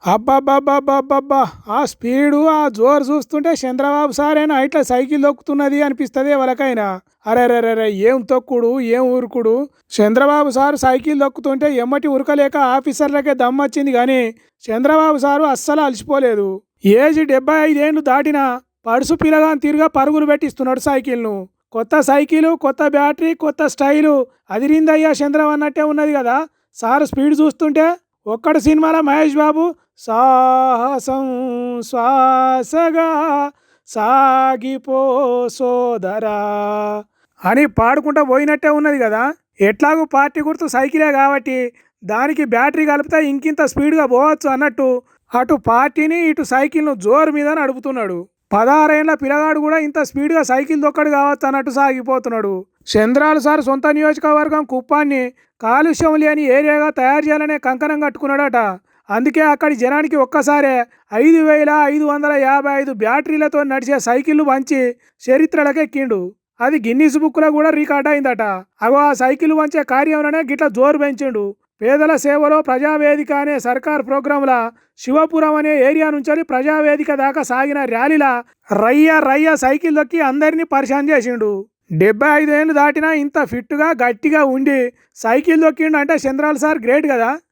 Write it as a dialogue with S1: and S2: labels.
S1: అబ్బబ్బబ్బబ్బబ్బబ్బా! ఆ స్పీడు, ఆ జోరు చూస్తుంటే చంద్రబాబు సారేనా ఇట్లా సైకిల్ తొక్కుతున్నది అనిపిస్తది ఎవలకైనా. అరెరెరెరె! ఏం తొక్కుడు, ఏం ఉరుకుడు. చంద్రబాబు సారు సైకిల్ తొక్కుతుంటే ఎమ్మటి ఉరకలేక ఆఫీసర్లకే దమ్మొచ్చింది గానీ, చంద్రబాబు సారు అస్సలు అలసిపోలేదు. ఏజ్ 75 ఏండ్లు దాటినా పడుసు పిలగాని తీరుగా పరుగులు పెట్టిస్తున్నాడు సైకిల్‌ను. కొత్త సైకిలు, కొత్త బ్యాటరీ, కొత్త స్టైలు అదిరిందయ్యా చంద్రం అన్నట్టే ఉన్నది గదా! సారు స్పీడ్ చూస్తుంటే. ఒక్కడు సినిమాలో మహేష్ బాబు సాహసం శ్వాసగా సాగిపో సోదరా అని పాడుకుంటా పోయినట్టే ఉన్నది కదా. ఎట్లాగూ పార్టీ గుర్తు సైకిలే కాబట్టి దానికి బ్యాటరీ కలిపితే ఇంకింత స్పీడ్గా పోవచ్చు అన్నట్టు అటు పార్టీని ఇటు సైకిల్ను జోరు మీద నడుపుతున్నాడు. 16 ఏళ్ల పిల్లగాడు కూడా ఇంత స్పీడ్గా సైకిల్ దొక్కడు కావచ్చు అన్నట్టు సాగిపోతున్నాడు. చంద్రాలు సార్ సొంత నియోజకవర్గం కుప్పాన్ని కాలుష్యం లేని ఏరియాగా తయారు చేయాలనే కంకణం కట్టుకున్నాడట. అందుకే అక్కడి జనానికి ఒక్కసారే 5,555 బ్యాటరీలతో నడిచే సైకిళ్లు పంచి చరిత్రలకెక్కిండు. అది గిన్నిస్ బుక్లో కూడా రికార్డ్ అయిందట. అగో ఆ సైకిల్ వంచే కార్యంలోనే గిట్ల జోరు పెంచిండు. పేదల సేవలో ప్రజావేదిక అనే సర్కార్ ప్రోగ్రాంల శివపురం అనే ఏరియా నుంచి ప్రజావేదిక దాకా సాగిన ర్యాలీలా రయ్య రయ్య సైకిల్ దొక్కి అందరినీ పరిశాన్ చేసిండు. 75 ఏళ్ళు దాటినా ఇంత ఫిట్గా గట్టిగా ఉండి సైకిల్ దొక్కిండు అంటే చంద్రాల సార్ గ్రేట్ కదా.